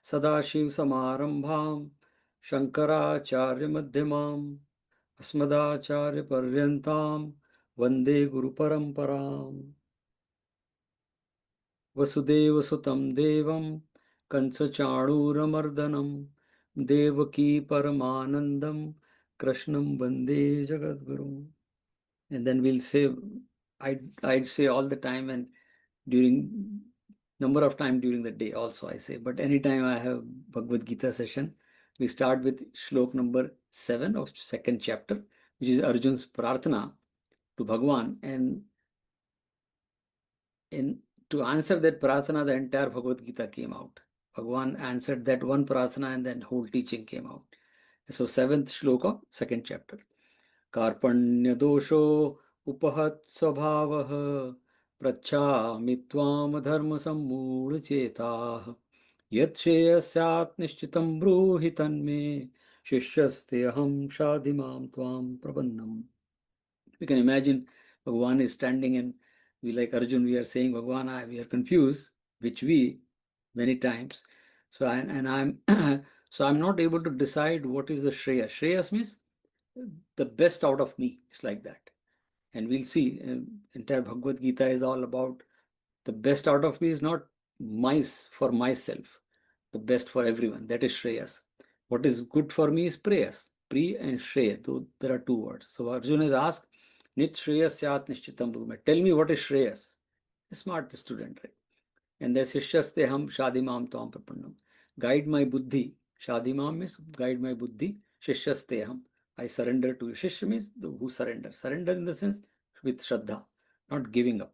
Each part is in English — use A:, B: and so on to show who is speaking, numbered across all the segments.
A: सदाशिव समारंभां शंकराचार्य मध्यमाम् अस्मदाचार्य पर्यन्तां वंदे गुरु परंपराम्। वसुदेव सुतं देवं कंसचाणूरमर्दनं देवकी परमानंदं कृष्णं वंदे जगद्गुरुम्. And then we'll say, I'd say all the time, and during number of time during the day also I say, but anytime I have Bhagavad Gita session, we start with shlok number 7 of second chapter, which is Arjun's Prarthana to Bhagwan. And to answer that Prarthana, the entire Bhagavad Gita came out. Bhagwan answered that one Prarthana and then whole teaching came out. So 7th shlok of second chapter. कार्पण्य दोषो उपहत स्वभावः पृच्छामि त्वां धर्म सम्मूढ़ चेताः यत् श्रेयस्यात् निश्चितं ब्रूहि तन्मे शिष्यस्ते अहं शाधि मां त्वां प्रपन्नम्. You can imagine Bhagwan is standing and we, like Arjun, we are saying, Bhagwan, we are confused, which we many times. So I'm so I'm not able to decide what is the Shreyas. Shreyas means the best out of me. It's like that. And we'll see, entire Bhagavad Gita is all about the best out of me is not for myself, the best for everyone. That is Shreyas. What is good for me is Preyas. Pri and Shreya, though there are two words. So Arjuna has asked, Nit Shreyas Syat Nishchitam Bhagavad. Tell me what is Shreyas. A smart student, right? And then Shishyaste Ham Shadimam Tvam Prapannam. Guide my buddhi. Shadimam means guide my buddhi. Shishyaste Ham. I surrender to you. Shishya means who surrender. Surrender in the sense with Shraddha, not giving up.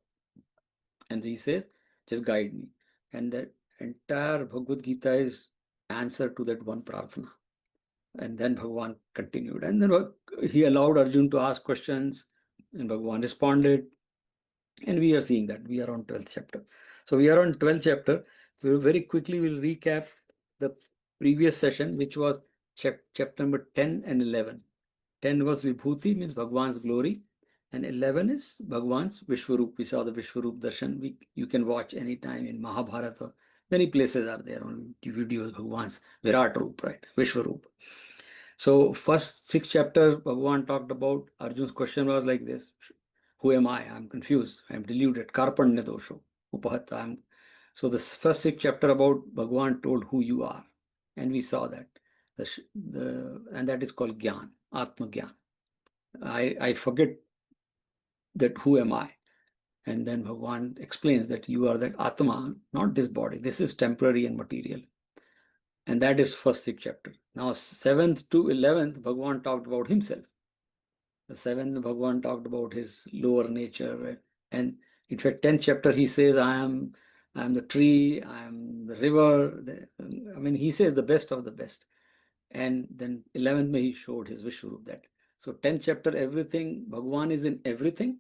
A: And he says, just guide me. And that entire Bhagavad Gita is answer to that one prarthana. And then Bhagavan continued. And then he allowed Arjun to ask questions, and Bhagavan responded. And we are seeing that. We are on 12th chapter. So we are on 12th chapter. Very quickly, we'll recap the previous session, which was chapter number 10 and 11. 10 was Vibhuti, means Bhagwan's glory. And 11 is Bhagwan's Vishwarup. We saw the Vishwarup darshan. You can watch anytime in Mahabharata. Many places are there on videos, Bhagwan's Virat Rup, right? Vishwarup. So first 6 chapters, Bhagwan talked about. Arjun's question was like this. Who am I? I'm confused. I'm deluded. Karpanya dosho. Upahata. So the first 6 chapter about Bhagwan told who you are. And we saw that. And that is called Gyan, Atma Gyan. I forget that who am I? And then Bhagwan explains that you are that Atma, not this body. This is temporary and material. And that is first 6 chapter. Now 7th to 11th, Bhagwan talked about himself. The 7th, Bhagwan talked about his lower nature. And in fact, 10th chapter, he says, I am the tree, I am the river. He says the best of the best. And then 11th, he showed his Vishwarup that. So 10th chapter, everything, Bhagwan is in everything.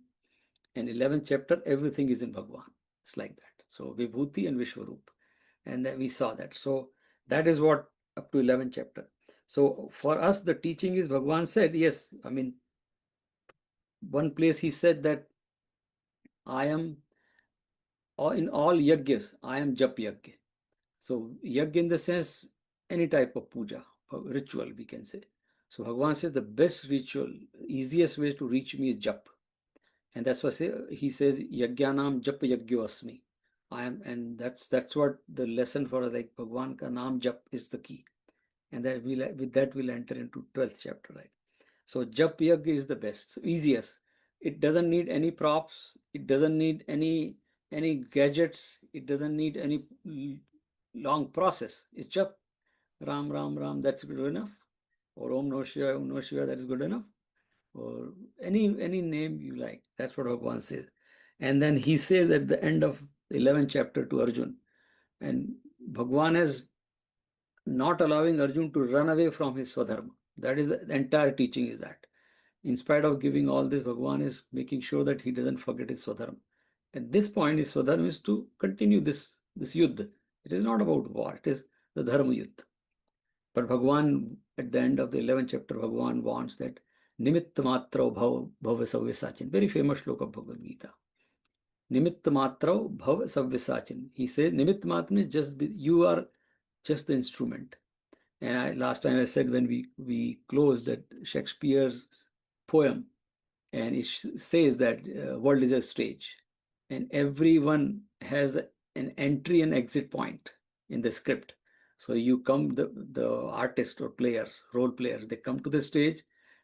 A: And 11th chapter, everything is in Bhagwan. It's like that. So Vibhuti and Vishwarup. And then we saw that. So that is what up to 11th chapter. So for us, the teaching is Bhagwan said, yes, one place he said that I am, in all yagyas, I am jap yagya. So yagya in the sense, any type of puja, ritual we can say. So Bhagwan says the best ritual, easiest way to reach me is jap. And that's why he says, Yagyanam jap yagyo asmi. I am, and that's what the lesson for us, like Bhagwan ka naam jap is the key. And that with that we'll enter into 12th chapter, right? So jap yagya is the best, easiest. It doesn't need any props. It doesn't need any gadgets. It doesn't need any long process. It's jap, Ram, Ram, Ram, that's good enough. Or Om Namah Shivaya, Om Namah Shivaya, that is good enough. Or any name you like. That's what Bhagwan says. And then he says at the end of the 11th chapter to Arjun, and Bhagwan is not allowing Arjun to run away from his Swadharma. That is the entire teaching is that. In spite of giving all this, Bhagwan is making sure that he doesn't forget his Swadharma. At this point, his Swadharma is to continue this yuddha. It is not about war, it is the Dharma yuddha. But Bhagwan, at the end of the 11th chapter, Bhagwan wants that Nimitta Matra Bhava Savyasachin. Very famous shloka of Bhagavad Gita. Nimitta Matra Bhava Savyasachin. He says, Nimitta Matra means you are just the instrument. And last time I said when we closed that Shakespeare's poem, and it says that world is a stage, and everyone has an entry and exit point in the script. So you come, the artist or players, role players, they come to the stage.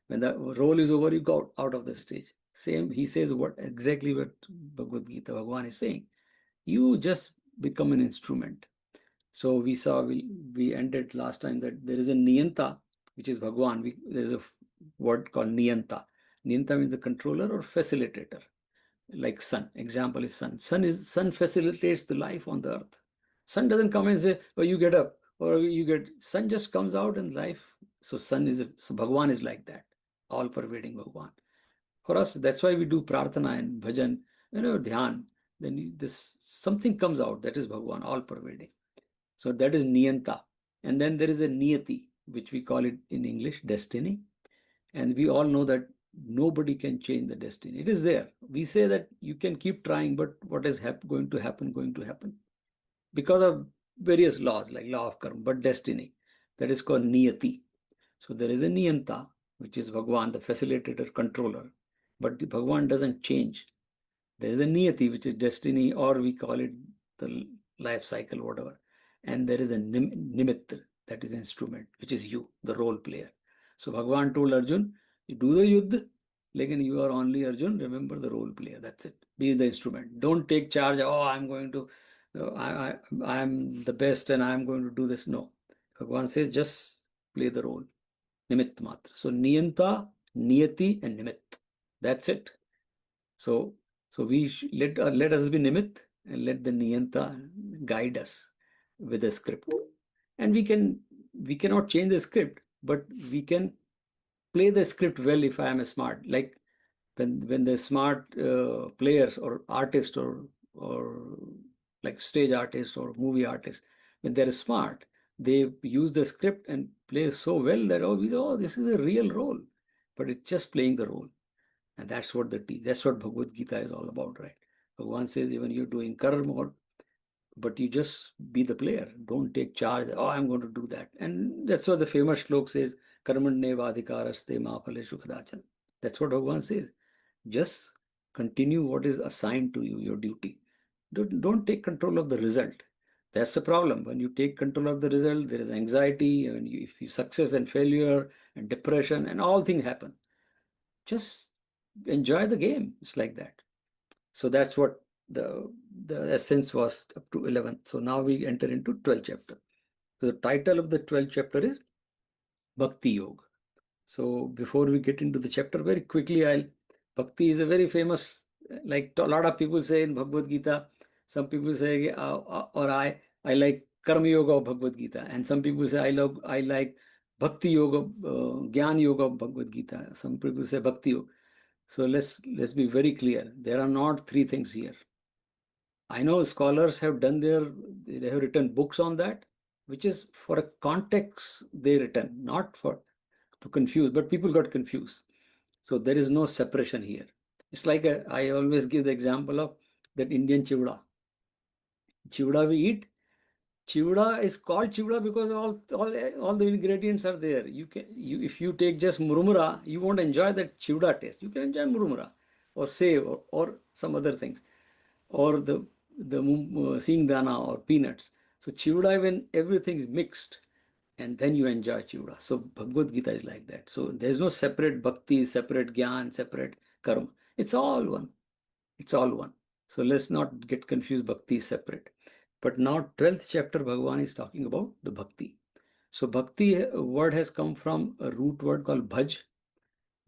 A: When the role is over, you go out of the stage. Same, he says exactly what Bhagavad Gita, Bhagwan is saying. You just become an instrument. So we saw, we ended last time that there is a Niyanta, which is Bhagwan. There is a word called Niyanta. Niyanta means the controller or facilitator, like sun. Example is sun. Sun facilitates the life on the earth. Sun doesn't come and say, "Oh, you get up," or sun just comes out and life. So so Bhagwan is like that, all-pervading Bhagwan. For us, that's why we do prarthana and bhajan, dhyan. Then something comes out, that is Bhagwan, all-pervading. So that is Niyanta. And then there is a Niyati, which we call it in English, destiny. And we all know that nobody can change the destiny. It is there. We say that you can keep trying, but what is going to happen because of various laws like law of karma, but destiny, that is called Niyati. So there is a Niyanta, which is Bhagwan, the facilitator, controller, but Bhagwan doesn't change. There is a Niyati, which is destiny, or we call it the life cycle, whatever. And there is a Nimitta, that is instrument, which is you, the role player. So Bhagwan told Arjun, you do the yuddha, lekin you are only Arjun, remember the role player, that's it. Be the instrument. Don't take charge, oh, I'm going to, I'm the best and I'm going to do this. No. Bhagwan says, just play the role. Nimitt matra. So Niyanta, Niyati and Nimitt. That's it. So we let us be Nimitt and let the Niyanta guide us with the script. And we cannot change the script, but we can play the script well if I am a smart. Like when the smart players or artists or like stage artists or movie artists, when they're smart, they use the script and play so well that this is a real role, but it's just playing the role. And that's what Bhagavad Gita is all about, right? Bhagavan says even you're doing karma, but you just be the player. Don't take charge. Oh, I'm going to do that. And that's what the famous slok says, karmanye vadhikaraste ma phaleshu kadachan. That's what Bhagavan says. Just continue what is assigned to you, your duty. Don't take control of the result. That's the problem. When you take control of the result, there is anxiety, and if you success and failure and depression and all things happen. Just enjoy the game. It's like that. So that's what the essence was up to 11th. So now we enter into 12th chapter. So the title of the 12th chapter is Bhakti Yoga. So before we get into the chapter, very quickly, Bhakti is a very famous, like a lot of people say in Bhagavad Gita. Some people say, or I like Karma Yoga of Bhagavad Gita, and some people say I like Bhakti Yoga, Gyan Yoga of Bhagavad Gita. Some people say Bhakti Yoga. So let's be very clear. There are not three things here. I know scholars have they have written books on that, which is for a context they written, not to confuse, but people got confused. So there is no separation here. It's like I always give the example of that Indian chivda. Chivda we eat. Chivda is called chivda because all the ingredients are there. If you take just murmura, you won't enjoy that chivda taste. You can enjoy murmura or sev or some other things, or the sing dana or peanuts. So chivda, when everything is mixed, and then you enjoy chivda. So Bhagavad Gita is like that. So there's no separate bhakti, separate gyan, separate karma. It's all one. It's all one. So let's not get confused. Bhakti is separate. But now 12th chapter, Bhagavan is talking about the bhakti. So bhakti word has come from a root word called bhaj.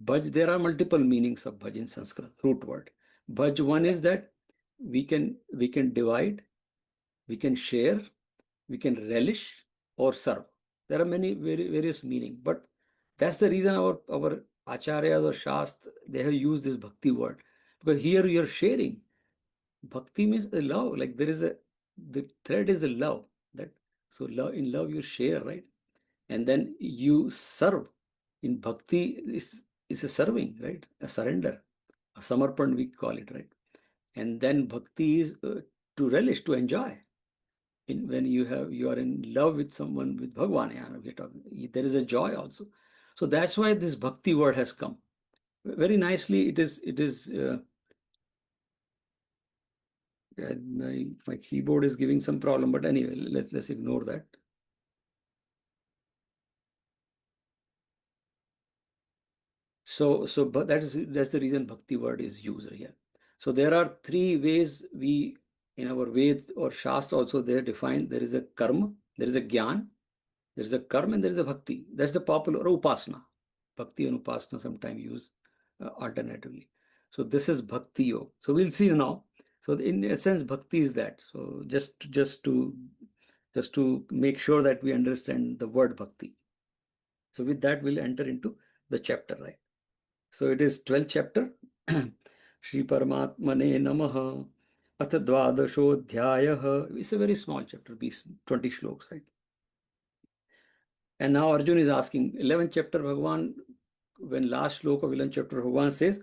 A: Bhaj, there are multiple meanings of bhaj in Sanskrit, root word. Bhaj, one is that we can divide, we can share, we can relish or serve. There are many various meaning, but that's the reason our acharyas or shastra, they have used this bhakti word, because here you're sharing. Bhakti means the love, like the thread is the love. That so love in love you share, right? And then you serve. In bhakti is a serving, right? A surrender, a samarpan we call it, right? And then bhakti is to relish, to enjoy. When you are in love with someone, with Bhagwan, yeah, we're talking, there is a joy also. So that's why this bhakti word has come. Very nicely, it is. My keyboard is giving some problem, but anyway, let's ignore that. But that's the reason bhakti word is used here. So there are three ways we in our Ved or Shastra also they are defined. There is a karma, there is a jnana, there is a karma, and there is a bhakti. That's the popular upasana. Bhakti and upasana sometimes used alternatively. So this is bhakti yoga. So we'll see now. So in essence, bhakti is that. So just to make sure that we understand the word bhakti. So with that, we'll enter into the chapter, right? So it is 12th chapter. Shri Paramatmane Namaha. Atha Dvadashodhyayah. It's a very small chapter, 20 shloks, right? And now Arjun is asking, 11th chapter, Bhagavan, when last shloka of 11th chapter, Bhagavan says,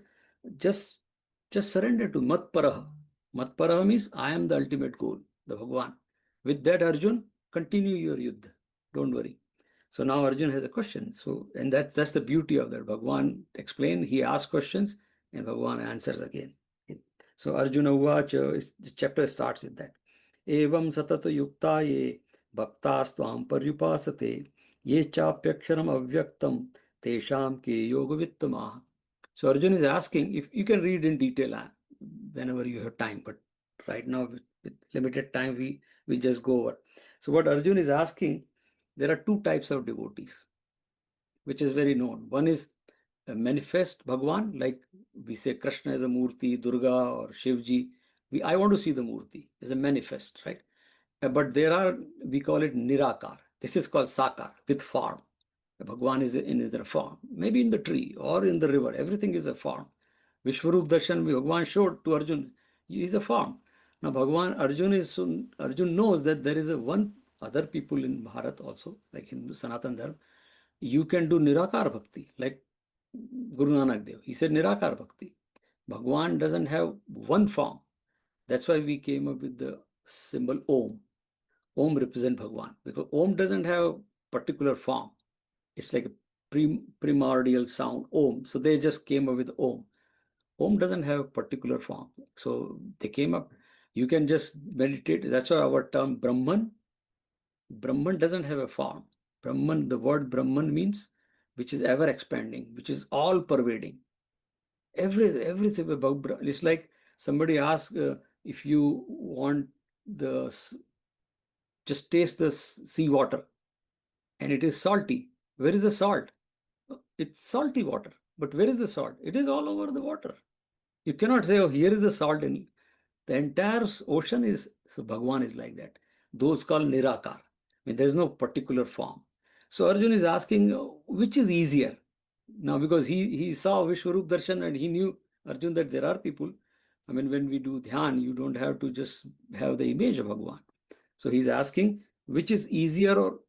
A: just, just surrender to Matparaha. Matparaha means I am the ultimate goal, the Bhagavan. With that, Arjun, continue your yuddha. Don't worry. So now Arjun has a question. So, and that's the beauty of that. Bhagavan explained, he asks questions, and Bhagavan answers again. So Arjuna Uvacha, the chapter starts with that. Evam satata yukta ye bhaktastvam paryupasate ye chapyaksharam avyaktam tesham ke yoga vittamaha. So Arjuna is asking, if you can read in detail whenever you have time, but right now with limited time we just go over. So what Arjuna is asking, there are two types of devotees, which is very known. One is a manifest Bhagwan, like we say Krishna is a Murti, Durga or Shivji. I want to see the Murti as a manifest, right? But there are, we call it Nirakar. This is called Sakar, with form. Bhagwan is in their form, maybe in the tree or in the river. Everything is a form. Vishwarup Darshan, Bhagwan showed to Arjun, he is a form. Now Bhagwan, Arjun knows that there is a one other people in Bharat also, like in Sanatan Dharma, you can do Nirakar Bhakti, like Guru Nanak Dev. He said Nirakar Bhakti. Bhagwan doesn't have one form. That's why we came up with the symbol Om. Om represents Bhagwan because Om doesn't have particular form. It's like a primordial sound, Om. So they just came up with Om. Om doesn't have particular form. So they came up. You can just meditate. That's why our term Brahman doesn't have a form. The word Brahman means which is ever expanding, which is all pervading. Everything about Brahman. It's like somebody asks if you want just taste the sea water and it is salty. Where is the salt? It's salty water. But where is the salt? It is all over the water. You cannot say, oh, here is the salt in the entire ocean is, so Bhagwan is like that. Those called Nirakar. I mean, there's no particular form. So Arjun is asking, which is easier? Now, because he saw Vishwarup Darshan and he knew, Arjun, that there are people. I mean, when we do dhyan, you don't have to just have the image of Bhagwan. So he's asking, which is easier or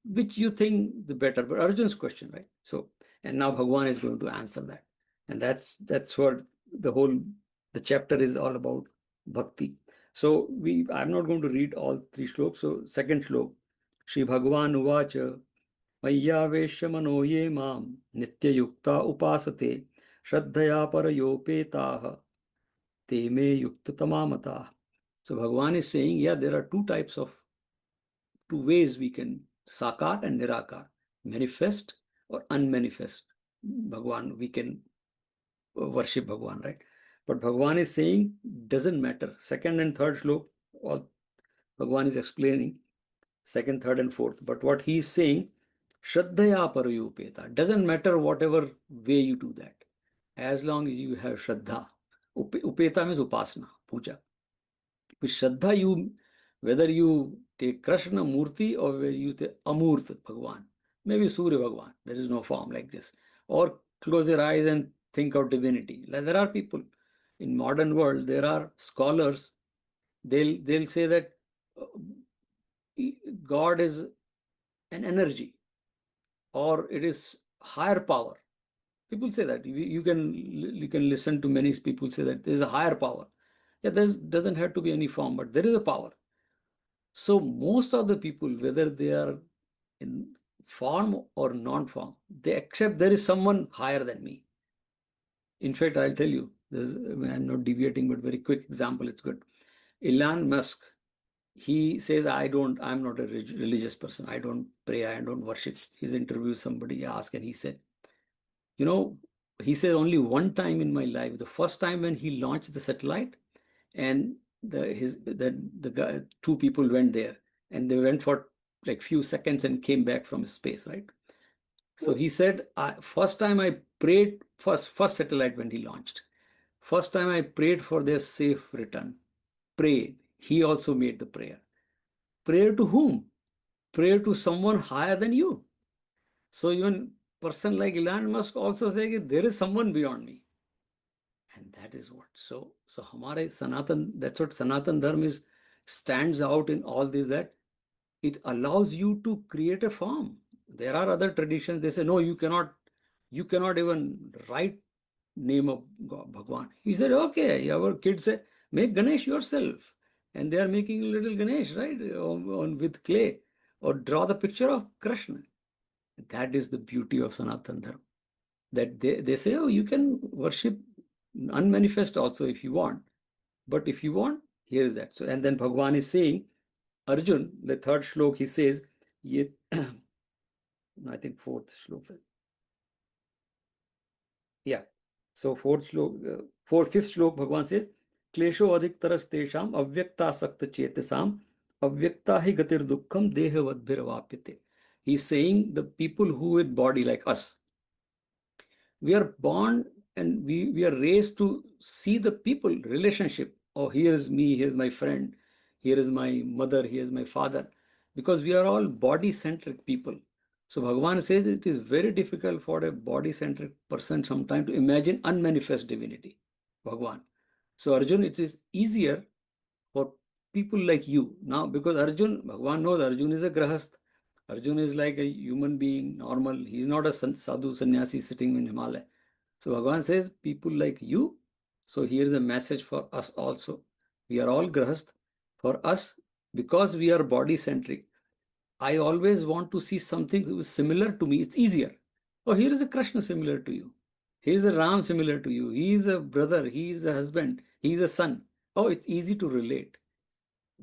A: which you think the better? But Arjun's question, right? So, and now Bhagwan is going to answer that. And that's what the chapter is all about, bhakti. So I'm not going to read all three shlokas. So second shlok, Shri Bhagavan Uvacha, Mayyavesha mano ye mam nitya yukta upasate shraddhaya parayopetaha te me yukta tamamata. So Bhagavan is saying, yeah, there are two ways we can sakar and nirakar, manifest or unmanifest Bhagwan. We can worship Bhagwan, right? But Bhagwan is saying doesn't matter. Second and third shlok, all Bhagwan is explaining second, third, and fourth. But what he is saying, Shraddhaya Parayupeta, doesn't matter whatever way you do that, as long as you have Shraddha. Upeta means upasana, puja. With Shraddha, whether you take Krishna Murti or whether you take Amurt Bhagwan, maybe Surya Bhagwan, there is no form like this. Or close your eyes and think of divinity. Like there are people, in modern world, there are scholars, they'll say that God is an energy, or it is higher power. People say that. You can listen to many people say that there is a higher power. Yeah, there doesn't have to be any form, but there is a power. So most of the people, whether they are in form or non-form, they accept there is someone higher than me. In fact, I'll tell you, I'm not deviating, but very quick example, it's good. Elon Musk, he says, I'm not a religious person. I don't pray, I don't worship. He's interviewed somebody, asked, and he said, he said, only one time in my life, the first time when he launched the satellite, and two people went there, and they went for like few seconds and came back from space, right? So he said, first time I prayed, first satellite when he launched, first time I prayed for their safe return. Prayed. He also made the prayer. Prayer to whom? Prayer to someone higher than you. So even person like Elon Musk also saying there is someone beyond me. And that is what. So Hamare Sanatan, that's what Sanatan Dharma stands out in all this, that it allows you to create a form. There are other traditions, they say, no, you cannot even write name of God, Bhagwan. He said, okay, our kids say, make Ganesh yourself. And they are making a little Ganesh, right, with clay, or draw the picture of Krishna. That is the beauty of Sanatan Dharma. That they say, oh, you can worship unmanifest also if you want. But if you want, here is that. So, and then Bhagwan is saying, Arjun, the third shlok, he says, I think fourth shlok. Yeah. So fifth shlok, Bhagwan says, Klesho adhik taras tesham avyakta sakta chetasam avyakta hi gatir dukkham deha vadbhiravapyate. He's saying the people who with body like us, we are born and we are raised to see the people relationship. Oh, here's me, here's my friend, here is my mother, here's my father, because we are all body centric people. So Bhagavan says it is very difficult for a body centric person sometimes to imagine unmanifest divinity, Bhagavan. So Arjun, it is easier for people like you now, because Bhagavan knows Arjun is a grahast. Arjun is like a human being, normal. He's not a sadhu sannyasi sitting in Himalaya. So Bhagavan says, people like you. So here's a message for us also. We are all grahast. For us, because we are body centric, I always want to see something similar to me. It's easier. Oh, here is a Krishna similar to you. He is a Ram similar to you. He is a brother. He is a husband. He is a son. Oh, it's easy to relate.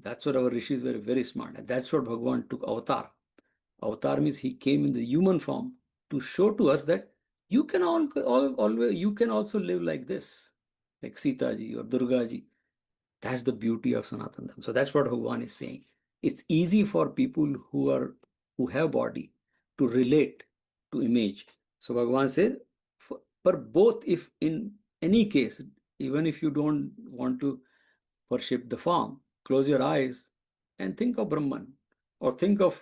A: That's what our rishis were very smart. And that's what Bhagavan took avatar. Avatar means he came in the human form to show to us that you can always you can also live like this, like Sita ji or Durga ji. That's the beauty of Sanatana Dharma. So that's what Bhagavan is saying. It's easy for people who have body to relate to image. So Bhagavan says, for both, if in any case, even if you don't want to worship the form, close your eyes and think of Brahman or think of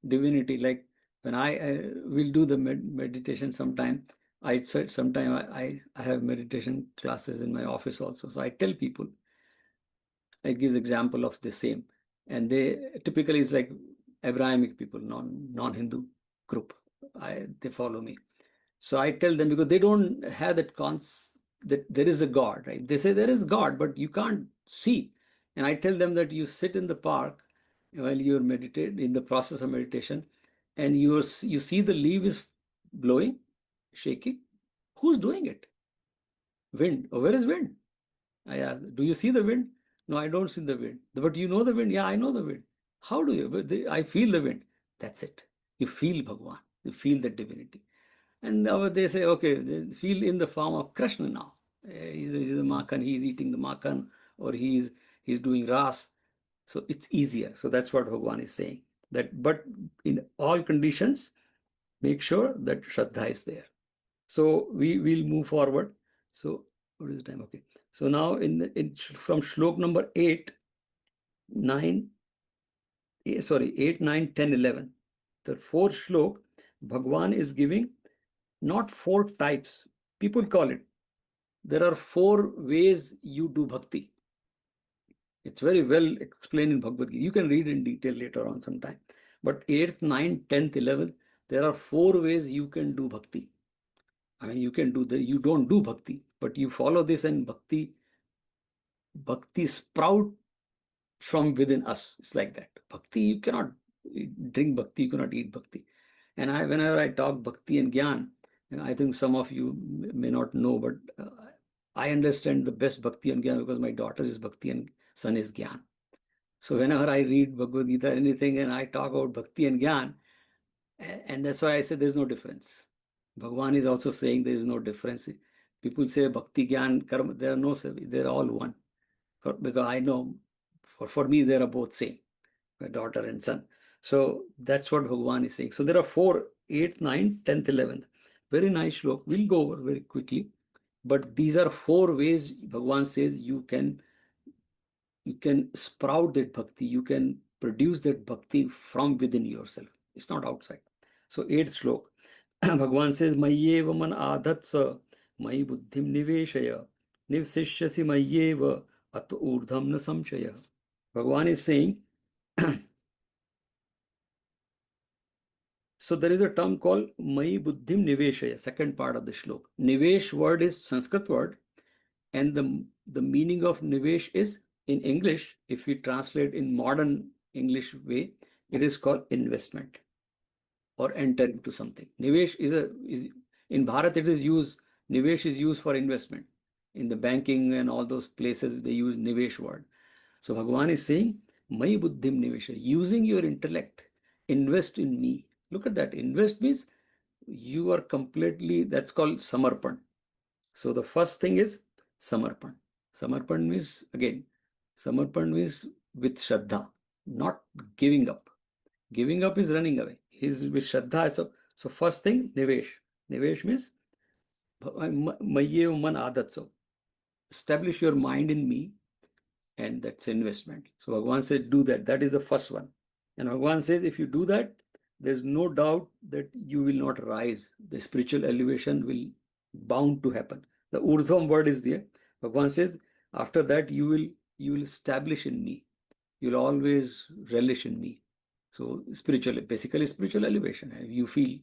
A: divinity. Like when I will do the meditation sometime, I said sometime I have meditation classes in my office also. So I tell people, I give example of the same. And they typically it's like Abrahamic people, non-Hindu group. They follow me. So I tell them, because they don't have that that there is a God, right? They say there is God, but you can't see. And I tell them that you sit in the park while you're in the process of meditation, and you see the leaf is blowing, shaking. Who's doing it? Wind. Oh, where is wind? I ask, do you see the wind? No, I don't see the wind. But you know the wind? Yeah, I know the wind. How do you? I feel the wind. That's it. You feel Bhagwan. You feel the divinity. And now they say, okay, they feel in the form of Krishna now. He's a Makan, he's eating the Makan, or he's doing Ras. So it's easier. So that's what Bhagwan is saying. But in all conditions, make sure that Shraddha is there. So we will move forward. So what is the time? Okay. So now from shlok number 8, 9, 8, 9, 10, 11. The fourth shlok, Bhagwan is giving not 4 types. People call it there are 4 ways you do bhakti. It's very well explained in Bhagavad Gita. You can read in detail later on sometime. But 8th, 9th, 10th, 11th, there are 4 ways you can do bhakti. I mean, you can do you don't do bhakti, but you follow this, and bhakti sprout from within us. It's like that. Bhakti, you cannot drink bhakti, you cannot eat bhakti. And whenever I talk bhakti and gyan, I think some of you may not know, but I understand the best bhakti and gyan because my daughter is bhakti and son is gyan. So whenever I read Bhagavad Gita or anything and I talk about bhakti and gyan, and that's why I say there's no difference. Bhagavan is also saying there is no difference. People say bhakti, gyan, karma, there are no, they're all one. Because I know, for me, they are both same, my daughter and son. So that's what Bhagavan is saying. So there are 4, 8, 9, 10th, 11th. Very nice shlok. We'll go over very quickly. But these are 4 ways Bhagavan says you can sprout that bhakti, you can produce that bhakti from within yourself. It's not outside. So 8th shlok, Bhagavan says, Mayyeva man adhatsa, Mayi buddhim niveshaya, nivsishyasi mayyeva, at urdham na samshaya. Bhagavan is saying, so there is a term called Mayi buddhim niveshaya, second part of the shlok. Nivesh word is Sanskrit word, and the meaning of nivesh is, in English, if we translate in modern English way, it is called investment or enter into something. Nivesh is in Bharat, it is used, nivesh is used for investment. In the banking and all those places, they use nivesh word. So Bhagavan is saying, Mai buddhim nivesha, using your intellect, invest in me. Look at that. Invest means you are completely, that's called samarpan. So the first thing is samarpan. Samarpan means, again, samarpan means with Shraddha, not giving up. Giving up is running away. He's with Shraddha. So first thing, Nivesh. Nivesh means Mayyev man adatso. Establish your mind in me, and that's investment. So Bhagavan says, do that. That is the first one. And Bhagavan says, if you do that, there's no doubt that you will not rise. The spiritual elevation will bound to happen. The urdhvam word is there. Bhagavan says, after that, you will establish in me. You'll always relish in me. So basically spiritual elevation. You feel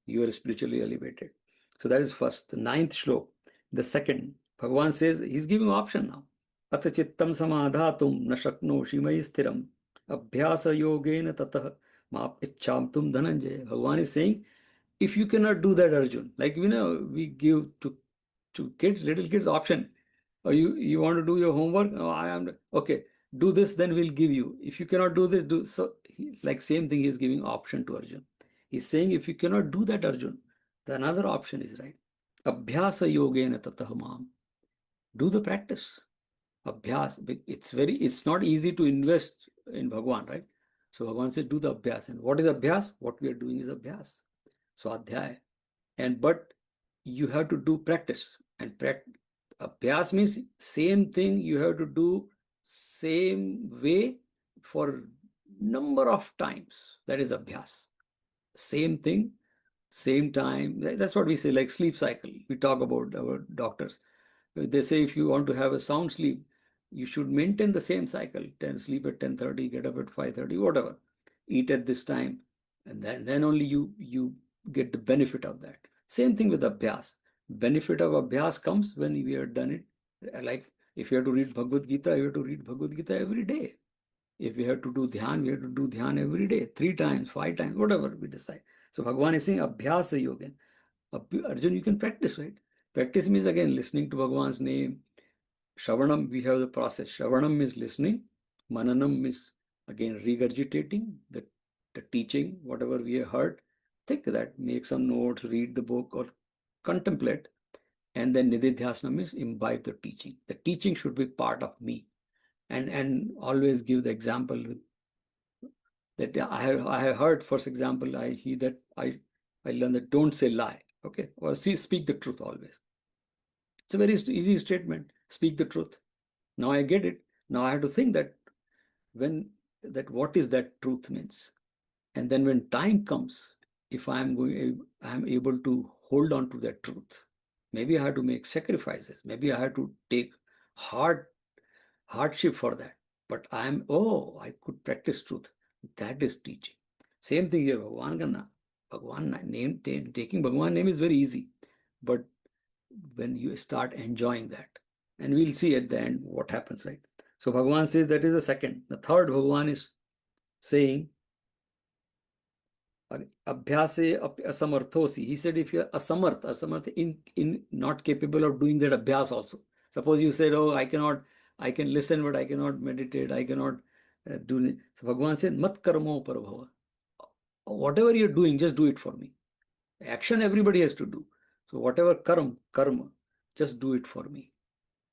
A: you are spiritually elevated. So that is first. The 9th shlok. The second, Bhagavan says, he's giving option now. Ata chittam samadhatum na shaknoshi mai sthiram abhyasa yogena tatah map ichhamtum dhananjaya. Bhagavan is saying, if you cannot do that, Arjun, like we give to kids, little kids, option. Or you want to do your homework? No, I am okay. Do this, then we'll give you. If you cannot do this, do so. Like same thing, he's giving option to Arjun. He's saying, if you cannot do that, Arjun, the another option is right. Abhyasa yogena tatah mam. Do the practice. Abhyas. It's not easy to invest in Bhagwan, right? So Bhagwan said, do the abhyas. And what is abhyas? What we are doing is abhyas. So adhyay. But you have to do practice. And abhyas means same thing you have to do same way for number of times. That is abhyas. Same thing, same time. That's what we say, like sleep cycle. We talk about our doctors. They say if you want to have a sound sleep, you should maintain the same cycle. Sleep at 10:30, get up at 5:30, whatever. Eat at this time. And then only you get the benefit of that. Same thing with abhyas. Benefit of abhyas comes when we have done it. Like if you have to read Bhagavad Gita, you have to read Bhagavad Gita every day. If we have to do dhyan, we have to do dhyan every day, 3 times, 5 times, whatever we decide. So Bhagavan is saying abhyasa yoga. Arjun, you can practice, right? Practice means again listening to Bhagavan's name. Shravanam, we have the process. Shravanam is listening. Mananam is again regurgitating the teaching, whatever we have heard. Think that, make some notes, read the book or contemplate. And then nididhyasana is imbibe the teaching. The teaching should be part of me. And always give the example with that I have heard, for example, I learned that don't say lie, okay? Or speak the truth always. It's a very easy statement, speak the truth. Now I get it. Now I have to think that what is that truth means. And then when time comes, if I'm able to hold on to that truth, Maybe I had to make sacrifices. Maybe I had to take hardship for that. But I could practice truth. That is teaching. Same thing here. Bhagwan name, taking Bhagwan name is very easy. But when you start enjoying that, and we'll see at the end what happens, right? So Bhagwan says that is the second. The third, Bhagwan is saying, Abhyase asamarthosi. He said if you're asamarth in not capable of doing that abhyas also. Suppose you said, oh, I can listen, but I cannot meditate, I cannot do it. So Bhagwan said, mat karmo parabhava. Whatever you're doing, just do it for me. Action everybody has to do. So whatever karma, just do it for me.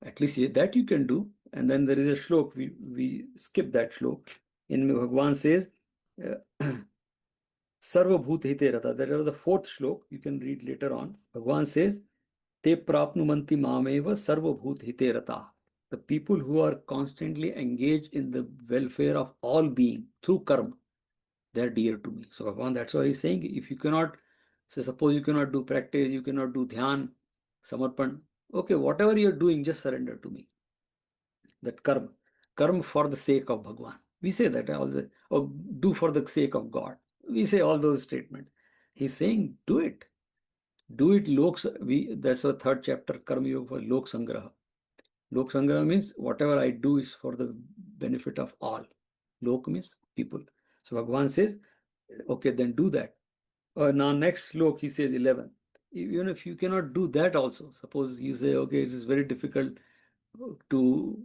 A: At least that you can do. And then there is a shlok, we skip that shlok. In Bhagwan says, Sarvabhut hite rata. That was the fourth shlok. You can read later on. Bhagwan says, Te prapnumanti mameva sarvabhut hite rata. The people who are constantly engaged in the welfare of all being through karma, they are dear to me. So Bhagwan, that's why he's saying, if you cannot, say suppose you cannot do practice, you cannot do dhyan, samarpan, okay, whatever you're doing, just surrender to me. That karma for the sake of Bhagwan. We say that all the, or do for the sake of God. We say all those statements. He's saying, do it. Do it. That's the third chapter, Karma Yoga for Lok Sangraha. Lok Sangraha means whatever I do is for the benefit of all. Lok means people. So Bhagwan says, okay, then do that. Now next slok, he says 11. Even if you cannot do that also, suppose you say, okay, it is very difficult to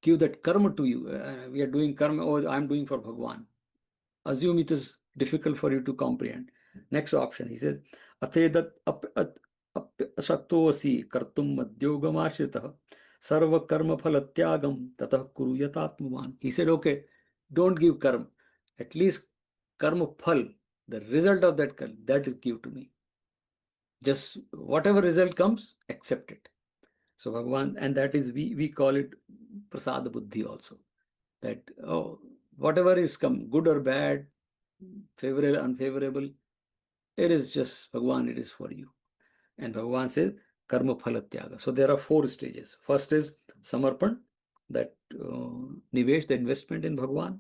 A: give that karma to you. We are doing karma, or I'm doing for Bhagwan. Assume it is difficult for you to comprehend. Next option, he said, Atedat asaktoasi kartum madhyogam ashritah sarva karma phalatyagam tatah kuru yatatmavan. He said, okay, don't give karma. At least karma phal, the result of that karma, that is give to me. Just whatever result comes, accept it. So Bhagwan, and that is, we call it prasad buddhi also. That, whatever is come, good or bad, favorable, unfavorable, it is just Bhagwan, it is for you. And Bhagwan says, karma phalatyaga. So there are 4 stages. First is samarpan, that nivesh, the investment in Bhagwan.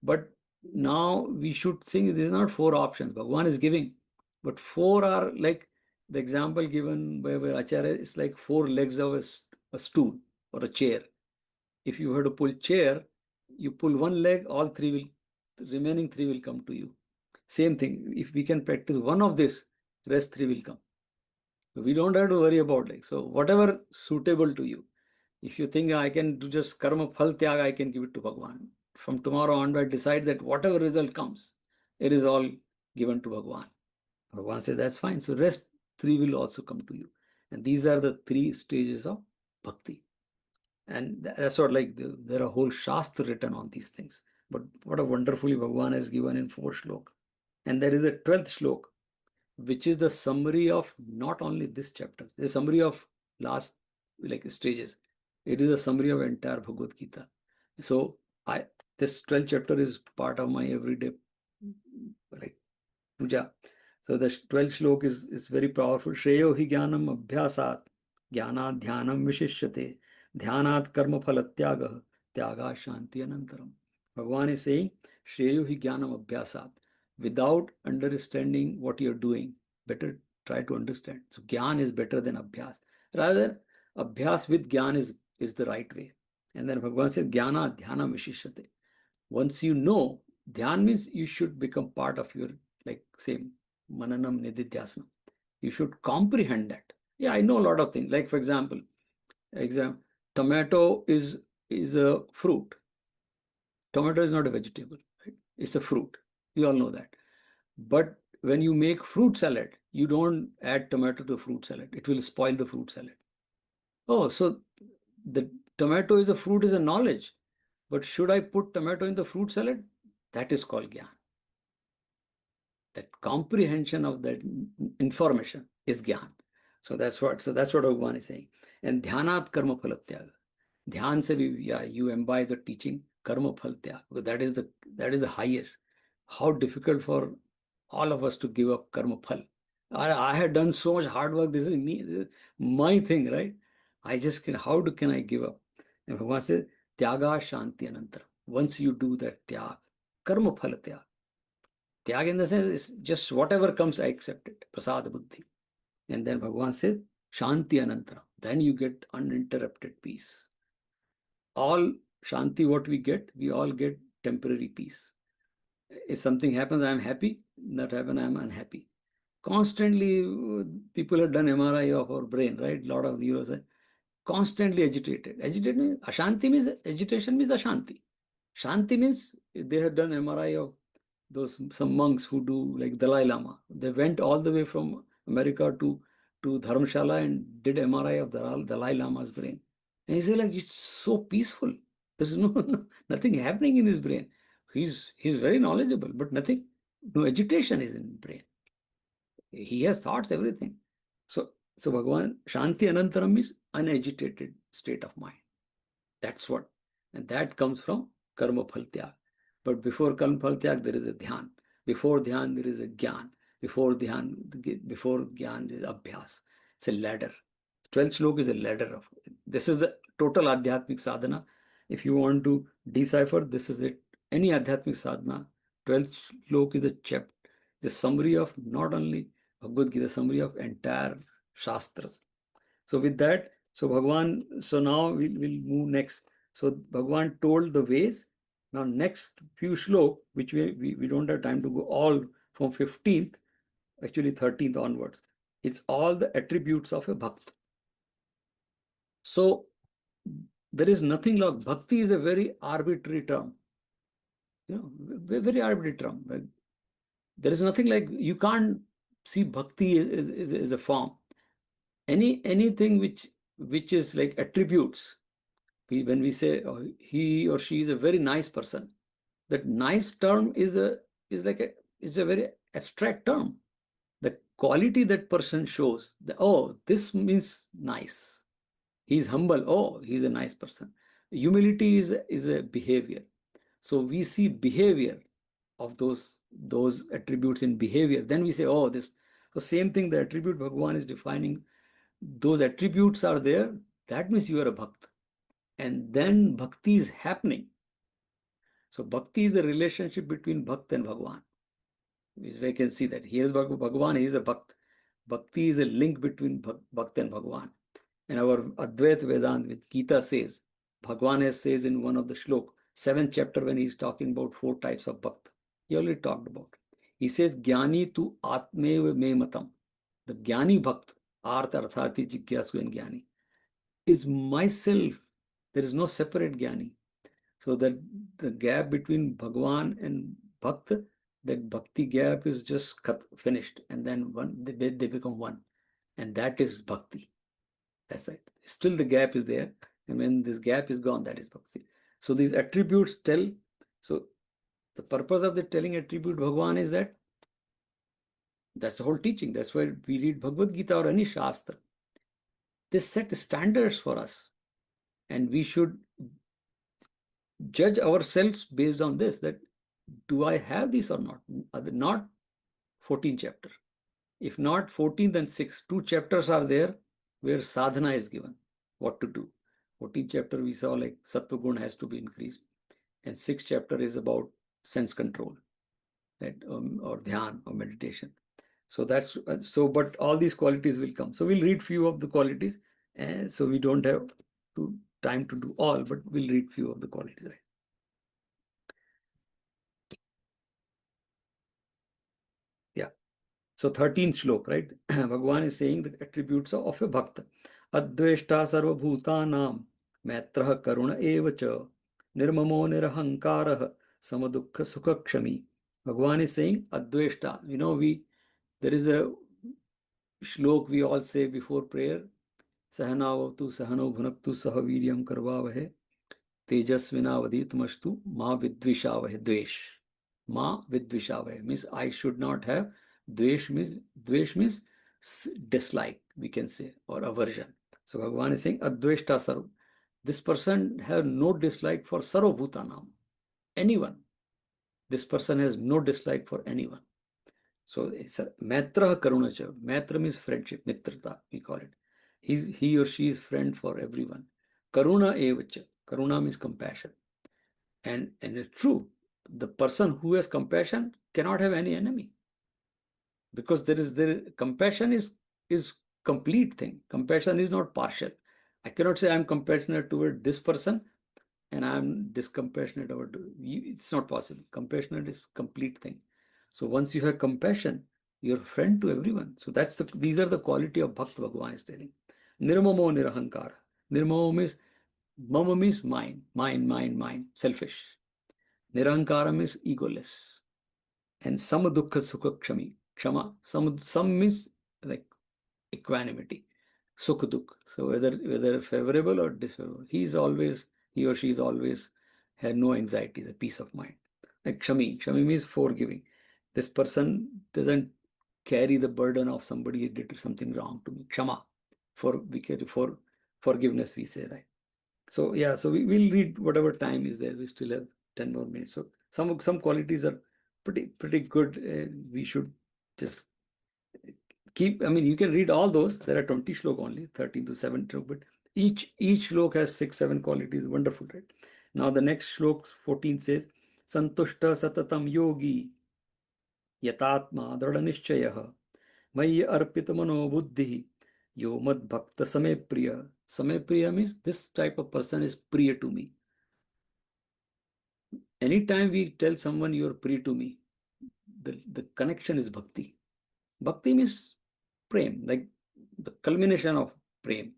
A: But now we should think this is not 4 options. Bhagwan is giving, but 4 are like the example given by Acharya is like 4 legs of a stool or a chair. If you have to pull chair, you pull one leg, all 3 will, remaining 3 will come to you. Same thing, if we can practice one of this, rest 3 will come. We don't have to worry about like, so whatever suitable to you. If you think I can do just karma phal tyaga, I can give it to Bhagwan. From tomorrow onward, decide that whatever result comes, it is all given to Bhagwan. Bhagwan says that's fine. So rest 3 will also come to you. And these are the 3 stages of bhakti. And that's what, like, there are whole shastra written on these things. But what a wonderfully Bhagwan has given in 4 shlok. And there is a 12th shlok, which is the summary of not only this chapter, the summary of last like stages. It is a summary of entire Bhagavad Gita. So this 12th chapter is part of my everyday like puja. So the 12th shlok is very powerful. Shreyo hi jnanam abhyasat jnanat dhyanam vishishyate dhyanat karma phalatyagah tyaga shanti anantaram. Bhagwan is saying, Shreyo hi jnanam abhyasat. Without understanding what you're doing, better try to understand. So Gyan is better than Abhyas. Rather, Abhyas with Gyan is the right way. And then Bhagwan says, Jnana Dhyana Vishishyate. Once you know, Dhyan means you should become part of your, like, say, Mananam Nididhyasana. You should comprehend that. Yeah, I know a lot of things. Like, for example, tomato is a fruit. Tomato is not a vegetable, right? It's a fruit. We all know that. But when you make fruit salad, you don't add tomato to fruit salad. It will spoil the fruit salad. Oh, so the tomato is a fruit is a knowledge. But should I put tomato in the fruit salad? That is called Gyan. That comprehension of that information is Gyan. So that's what Bhagwan is saying. And Dhyanat Karma Phalatyaga. Dhyan se you imbibe the teaching, Karma Phalatyaga. That is the highest. How difficult for all of us to give up karma phal. I had done so much hard work. This is me, this is my thing, right? I just can, can I give up? And Bhagavan says, Tyaga Shanti Anantara. Once you do that tyag, karma phala tyag. Tyag in the sense is just whatever comes, I accept it. Prasad buddhi. And then Bhagavan says, Shanti Anantara. Then you get uninterrupted peace. All Shanti, what we all get temporary peace. If something happens, I am happy. Not happen, I am unhappy. Constantly, people have done MRI of our brain, right? A lot of neurons are constantly agitated. Agitated means Ashanti means agitation means Ashanti. Shanti means they have done MRI of those some monks who do like Dalai Lama. They went all the way from America to Dharamshala and did MRI of Dalai Lama's brain. And he said like it's so peaceful. There's nothing happening in his brain. He's very knowledgeable, but nothing, no agitation is in brain. He has thoughts, everything. So Bhagavan, Shanti Anantaram is unagitated state of mind. That's what. And that comes from Karma Phal Tyag. But before Karma Phal Tyag, there is a Dhyan. Before Dhyan, there is a Gyan. Before Gyan is Abhyas. It's a ladder. 12th slok is a ladder. This is a total Adhyatmic sadhana. If you want to decipher, this is it. Any Adhyatmic sadhana, 12th slok is a chapter, the summary of not only Bhagavad Gita, summary of entire Shastras. So with that, so Bhagavan, so now we'll move next. So Bhagavan told the ways. Now next few slok, which we don't have time to go all from 15th, actually 13th onwards. It's all the attributes of a Bhakt. So there is nothing like Bhakti is a very arbitrary term. Very arbitrary term. There is nothing like, you can't see Bhakti is a form. Anything which is like attributes, when we say he or she is a very nice person, that nice term is a very abstract term. The quality that person shows, this means nice. He's humble. Oh, he's a nice person. Humility is a behavior. So we see behavior of those attributes in behavior. Then we say, oh, this. So same thing, the attribute Bhagavan is defining. Those attributes are there. That means you are a Bhakt. And then Bhakti is happening. So Bhakti is a relationship between Bhakt and Bhagavan. We can see that. Here is Bhagavan, he is a Bhakt. Bhakti is a link between Bhakt and Bhagavan. And our Advaita Vedanta, which Gita says, Bhagavan says in one of the shlok, 7th chapter, when he's talking about 4 types of Bhakt. He already talked about. He says, Jnani tu Atmeva me matam. The Jnani Bhakt, Artha Arthati Jigyasu and Jnani, is myself. There is no separate Jnani. So that the gap between Bhagavan and Bhakt, that Bhakti gap is just finished. And then they become one. And that is Bhakti. That's right. Still the gap is there. And when this gap is gone, that is Bhakti. So these attributes tell. So the purpose of the telling attribute Bhagavan is that's the whole teaching. That's why we read Bhagavad Gita or any Shastra. They set standards for us. And we should judge ourselves based on this, that do I have this or not? Not 14th chapter. If not 14th and 6th, 2 chapters are there where sadhana is given, what to do. 14th chapter we saw like sattva gun has to be increased. And 6th chapter is about sense control, right? Or dhyan or meditation. So that's but all these qualities will come. So we'll read few of the qualities, and so we don't have time to do all, but we'll read few of the qualities, right? Yeah. So 13th shlok, right? Bhagavan is saying the attributes of a bhakta. Adveshta sarvabhutanam maitrah karuna evacha nirmamo nirahankarah samadukha sukhakshami. Bhagavan is saying adveshta. There is a shlok we all say before prayer. Sahanavatu sahano bhunaktu sahaviryam karvavahe tejasvinavaditmastu ma vidvishavahe dvesh. Ma vidvishavahe means I should not have. Dvesh means dislike, we can say, or aversion. So Bhagavan is saying adveshta sarv. This person has no dislike for sarvabhutanam, anyone. This person has no dislike for anyone. So it's a Maitra Karunacha. Maitra means friendship, Mitrata, we call it. He or she is friend for everyone. Karuna evacha. Karuna means compassion. And it's true. The person who has compassion cannot have any enemy. Because compassion is complete thing. Compassion is not partial. I cannot say I'm compassionate toward this person and I'm discompassionate toward you. It's not possible. Compassionate is complete thing. So once you have compassion, you're a friend to everyone. So these are the quality of Bhakta Bhagavan is telling. Nirmamo nirahankara. Nirmamo means mama means mine, selfish. Nirahankara means egoless. And sama dukkha sukha kshami. Kshama. Some means like equanimity. Sukha dukkha. So whether favorable or disfavorable, he or she is always had no anxiety, the peace of mind. Like kshami. Kshami means forgiving. This person doesn't carry the burden of somebody who did something wrong to me. Kshama. For forgiveness, we say, right? So yeah, so we'll read whatever time is there. We still have 10 more minutes. So some qualities are pretty good. We should just keep. I mean, you can read all those. There are 20 shlok only, 13 to 7 shlok, but each shlok has 6-7 qualities. Wonderful, right? Now the next shlok 14 says, Santushta satatam yogi yatatma dradhanishchayah maya arpita mano buddhi yo mad bhakta same priya. Same priya means this type of person is priya to me. Anytime we tell someone you're priya to me, the connection is bhakti. Bhakti means prem, like the culmination of prem.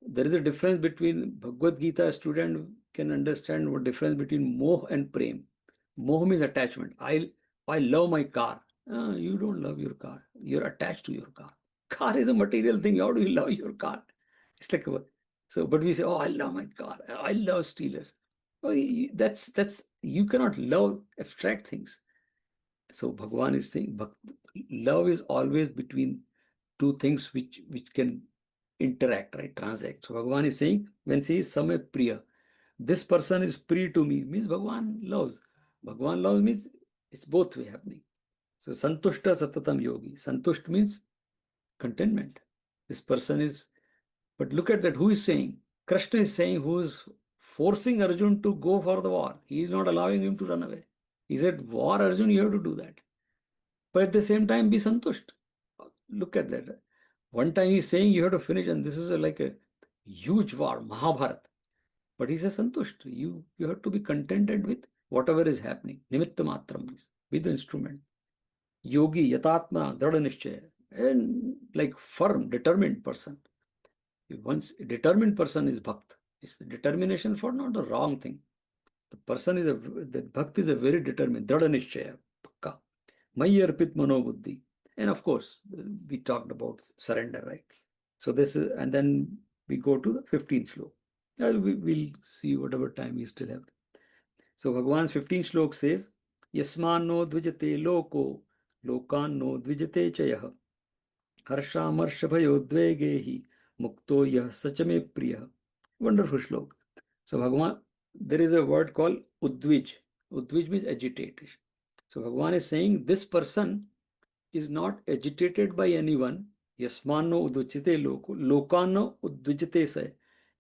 A: There is a difference between Bhagavad Gita student can understand what difference between moh and prem. Moh means attachment. I love my car. You don't love your car. You're attached to your car. Car is a material thing. How do you love your car? It's like so. But we say, oh, I love my car. I love Steelers. Oh, that's you cannot love abstract things. So Bhagavan is saying, love is always between two things which can interact, right? Transact. So Bhagavan is saying, when he is Samay Priya, this person is priya to me, means Bhagavan loves. Bhagavan loves means it's both way happening. So Santushta Satatam Yogi. Santusht means contentment. This person is, but look at that, who is saying? Krishna is saying, who is forcing Arjun to go for the war. He is not allowing him to run away. He said, war, Arjun, you have to do that. But at the same time, be santusht. Look at that. One time he's saying you have to finish, and this is like a huge war, Mahabharat. But he says santusht. You have to be contented with whatever is happening. Nimitta matram means be the instrument. Yogi, yatatma, dhrada nishchaya. And like firm, determined person. Once a determined person is bhakt. It's the determination for not the wrong thing. The bhakt is a very determined, dhrada nishchaya, pakka. Mayi arpit mano buddhi. And of course, we talked about surrender, right? So this is, and then we go to the 15th shlok. We'll see whatever time we still have. So Bhagavan's 15th shlok says, Yasman no dvijate loko, lokan no dvijate chayah, harsha marsha bhayodvegehi, mukto yah sachame priya. Wonderful shlok. So Bhagavan, there is a word called udvij. Udvij means agitation. So Bhagavan is saying this person is not agitated by anyone. Yasmano udvijite loko, lokano udvijite say.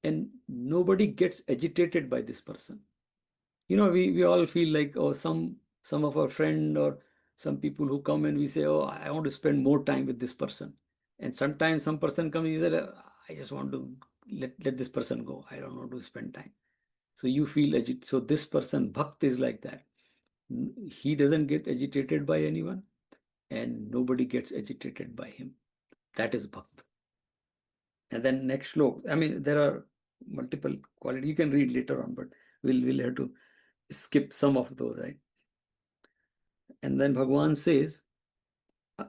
A: And nobody gets agitated by this person. We all feel like, oh, some of our friend or some people who come and we say, oh, I want to spend more time with this person. And sometimes some person comes, he said, I just want to let this person go. I don't want to spend time. So you feel agitated. So this person, Bhakt, is like that. He doesn't get agitated by anyone and nobody gets agitated by him. That is Bhakt. And then next shlok, I mean, there are multiple qualities. You can read later on, but we'll have to skip some of those, right? And then Bhagavan says,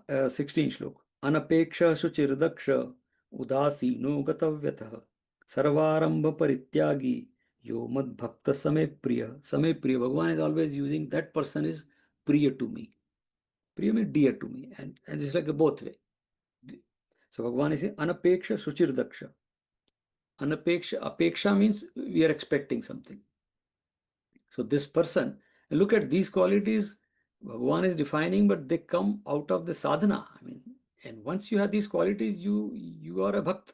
A: 16 shlok, Anapeksha Shuchirdaksha Udasino Gatavyatah Sarvarambha Parityagi Yo Mad Bhakta Same Priya. Same Priya. Bhagavan is always using that person is priya to me. Priya means dear to me. And it's like a both way. So Bhagavan is saying, Anapeksha Shuchirdaksha. Apeksha means we are expecting something. So this person, look at these qualities, Bhagwan is defining, but they come out of the sadhana. I mean, and once you have these qualities, you are a bhakt.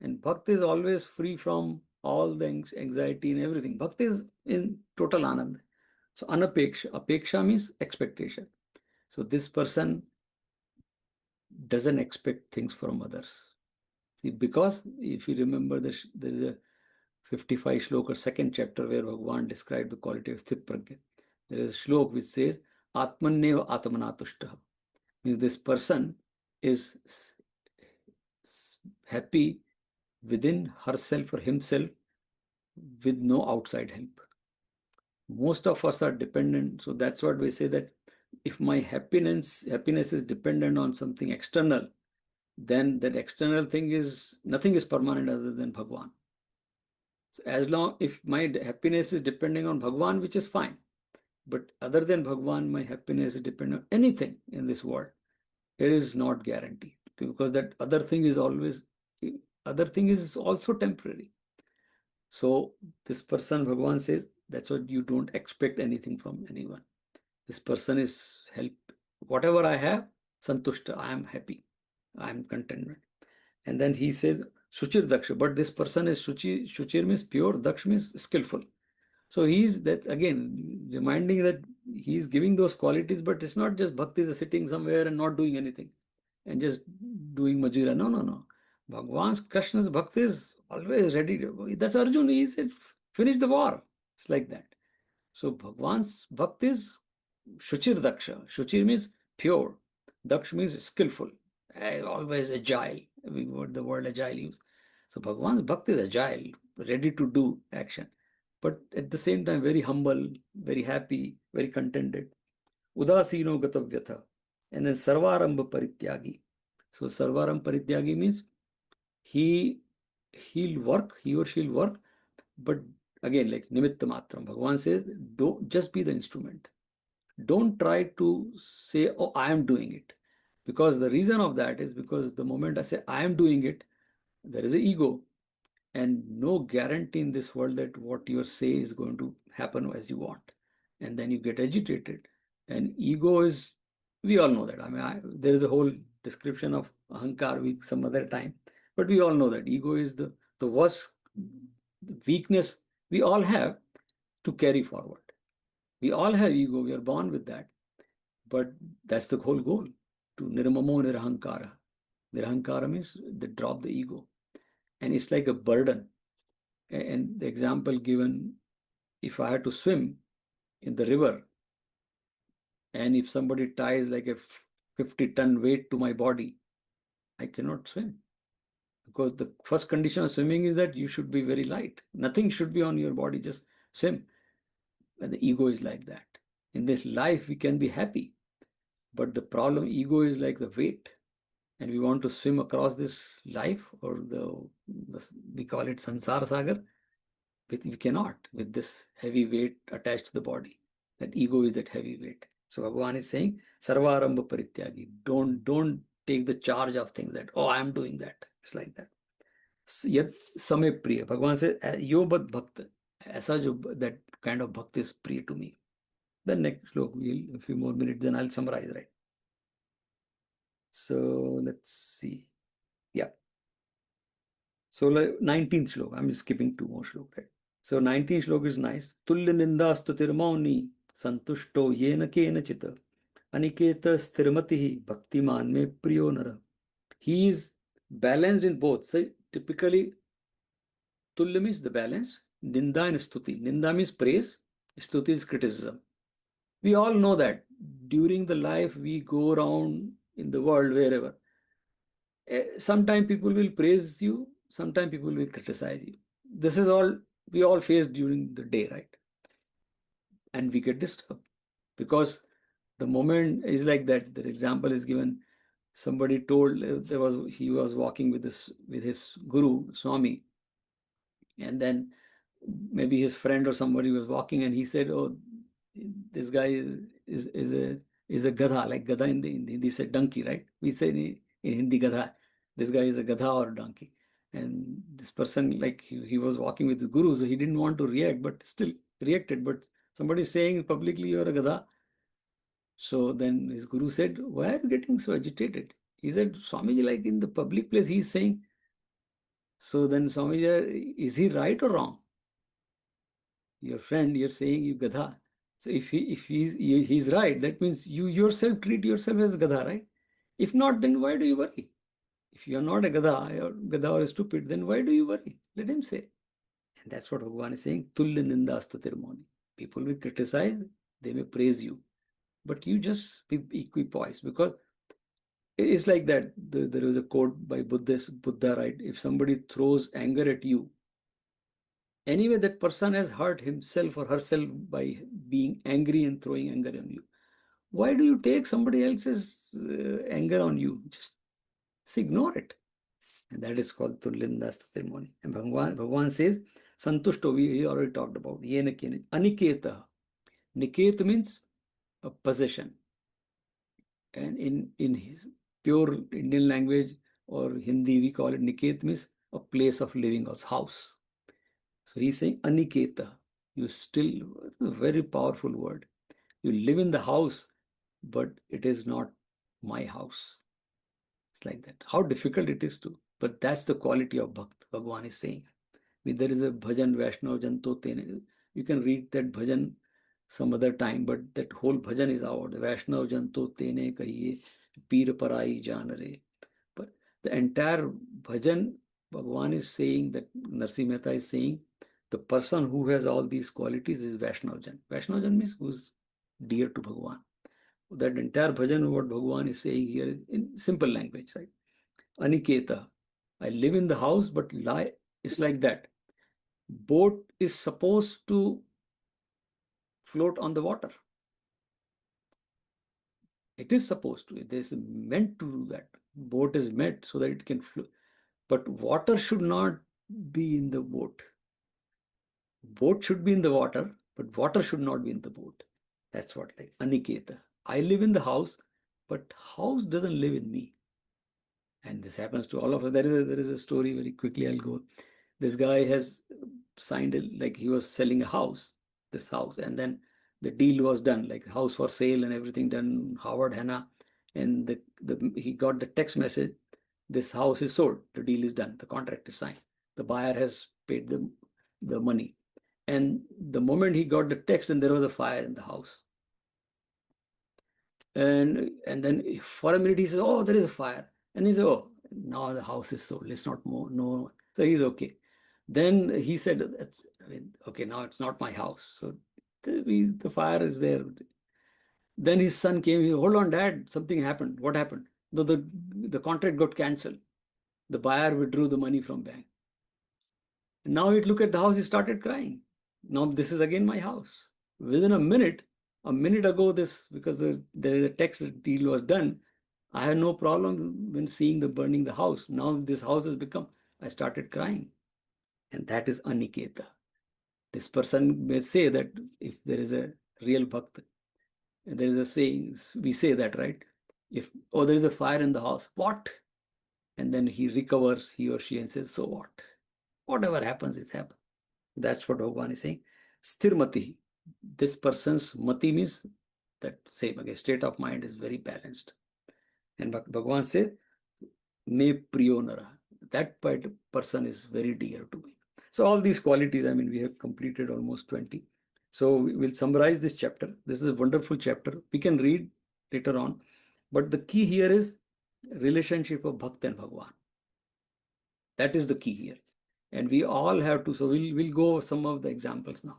A: And bhakt is always free from all the anxiety and everything. Bhakt is in total anand. So anapeksha. Apeksha means expectation. So this person doesn't expect things from others. See, because if you remember, there is a 55 shloka, second chapter, where Bhagavan described the quality of sthit prajna. There is a shlok which says, Atmanneva Atmanatushtaha. Means this person is happy within herself or himself with no outside help. Most of us are dependent. So that's what we say, that if my happiness is dependent on something external, then that external thing is, nothing is permanent other than Bhagwan. So as long, if my happiness is depending on Bhagwan, which is fine, but other than Bhagwan, my happiness is dependent on anything in this world, it is not guaranteed, because that other thing is also temporary. So this person, Bhagwan says, that's what you don't expect anything from anyone. This person is help. Whatever I have, santushta, I am happy. I am contentment. And then he says, Shuchir Daksha, but this person is Shuchir means pure, Daksh means skillful. So he's that again, reminding that he's giving those qualities, but it's not just Bhakti is sitting somewhere and not doing anything and just doing Majira. No. Bhagwan's Krishna's Bhakti is always ready to, that's Arjuna, he said, finish the war. It's like that. So Bhagwan's Bhakti is Shuchir Daksha. Shuchir means pure. Daksh means skillful. Always agile. The word agile used. So Bhagwan's Bhakti is agile, ready to do action. But at the same time, very humble, very happy, very contented. Udasino gatavyatha. And then Sarvarambha Parityagi. So Sarvarambha Parityagi means he'll work, he or she'll work, but again, like Nimitta Matram, Bhagavan says, don't just be the instrument. Don't try to say, oh, I am doing it. Because the reason of that is because the moment I say I am doing it, there is an ego, and no guarantee in this world that what you say is going to happen as you want. And then you get agitated. And ego is, we all know that. I mean, there is a whole description of ahankar week some other time, but we all know that ego is the worst weakness we all have to carry forward. We all have ego, we are born with that. But that's the whole goal, to nirmamo nirahankara. Nirahankara means they drop the ego. And it's like a burden. And the example given, if I had to swim in the river, and if somebody ties like a 50-ton weight to my body, I cannot swim. Because the first condition of swimming is that you should be very light. Nothing should be on your body, just swim. And the ego is like that. In this life, we can be happy. But the problem, ego is like the weight. And we want to swim across this life, or we call it Sansara Sagar. We cannot with this heavy weight attached to the body. That ego is that heavy weight. So Bhagavan is saying, Sarvarambha Parityagi. Don't take the charge of things that, oh, I am doing that. It's like that. Yat Samay Priya. Bhagavan says, Yo Bhat Bhakta. Aisa jo, that kind of bhakti is priya to me. The next slok, a few more minutes, then I'll summarize, right? So let's see. Yeah. So like 19th slok, I'm skipping 2 more slok, right? So 19th slok is nice. Tulya ninda stutirmauni santushto yena kena chita aniketa sthirmatihi bhaktiman me priyo nara. He is balanced in both. So typically, tulya means the balance, ninda and stuti. Ninda means praise, stuti is criticism. We all know that during the life we go around in the world, wherever. Sometimes people will praise you, sometimes people will criticize you. This is all we all face during the day, right? And we get disturbed because the moment is like that. The example is given. Somebody told he was walking with his guru Swami, and then maybe his friend or somebody was walking, and he said, "Oh, this guy is a gadha, like gadha in the Hindi said donkey, right? We say in Hindi gadha. This guy is a gadha or donkey." And this person, like he was walking with his guru, so he didn't want to react, but still reacted. But somebody is saying publicly, "You're a gadha." So then his guru said, why are you getting so agitated? He said, Swamiji, like in the public place, he's saying. So then Swamiji, is he right or wrong? Your friend, you're saying you gadha. So if he's right, that means you yourself treat yourself as gadha, right? If not, then why do you worry? If you're not a gadha or stupid, then why do you worry? Let him say. And that's what Bhagavan is saying. Tulya ninda astutirmoni. People will criticize, they may praise you, but you just be equipoised, because it's like that. There was a quote by Buddha, right? If somebody throws anger at you, anyway, that person has hurt himself or herself by being angry and throwing anger on you. Why do you take somebody else's anger on you? Just ignore it. And that is called Tullinda ceremony. And Bhagavan says, Santushto, we already talked about. Yena kena. Aniketa. Niket means a possession. And in his pure Indian language or Hindi, we call it Niket, means a place of living, or house. So he's saying Aniketa. You still, a very powerful word. You live in the house, but it is not my house. It's like that. How difficult it is to, but that's the quality of Bhakta. Bhagavan is saying. There is a bhajan, Vaishnav Janto Tene. You can read that bhajan some other time, but that whole bhajan is out. Vaishnav Janto Tene Kahiye, Peer Parai Janare. But the entire bhajan, Bhagavan is saying, that Narsi Mehta is saying, the person who has all these qualities is Vaishnav Jan. Vaishnav Jan means who's dear to Bhagavan. That entire bhajan, what Bhagavan is saying here in simple language, right? Aniketa. I live in the house, but it's like that. Boat is supposed to float on the water. It is supposed to. It is meant to do that. Boat is meant so that it can float. But water should not be in the boat. Boat should be in the water, but water should not be in the boat. That's what, like Aniketa. I live in the house, but house doesn't live in me. And this happens to all of us. There is a story, very quickly I'll go. This guy has signed, like he was selling a house, this house, and then the deal was done, like house for sale and everything done, Howard Hanna, and he got the text message, this house is sold, the deal is done, the contract is signed, the buyer has paid the money. And the moment he got the text, and there was a fire in the house. And then for a minute he says, oh, there is a fire. And he said, oh, now the house is sold, let's not more, no. So he's okay. Then he said, okay, now it's not my house. So the fire is there. Then his son came, hold on, Dad, something happened. What happened? The contract got cancelled. The buyer withdrew the money from bank. And now he looked at the house, he started crying. Now this is again my house. Within a minute ago, because there is a text deal was done, I had no problem when seeing burning the house. Now this house has become, I started crying. And that is Aniketa. This person may say that if there is a real Bhakta, there is a saying, we say that, right? There is a fire in the house, what? And then he recovers, he or she, and says, so what? Whatever happens, it happens. That's what Bhagavan is saying. Sthirmati. This person's mati means that same again, state of mind is very balanced. And Bhagavan says, me priyo nara. That person is very dear to me. So all these qualities, we have completed almost 20. So we will summarize this chapter. This is a wonderful chapter. We can read later on. But the key here is relationship of Bhakta and Bhagavan. That is the key here. And we all have to, so we'll go some of the examples now.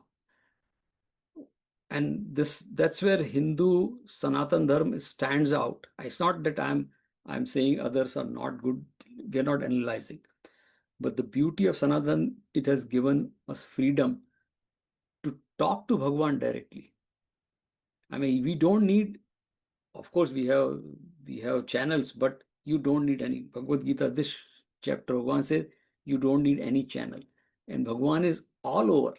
A: And that's where Hindu Sanatan Dharma stands out. It's not that I'm saying others are not good. We are not analyzing. But the beauty of Sanatan, it has given us freedom to talk to Bhagavan directly. We don't need, of course, we have channels, but you don't need any. Bhagavad Gita, this chapter, Bhagavan says, you don't need any channel. And Bhagavan is all over.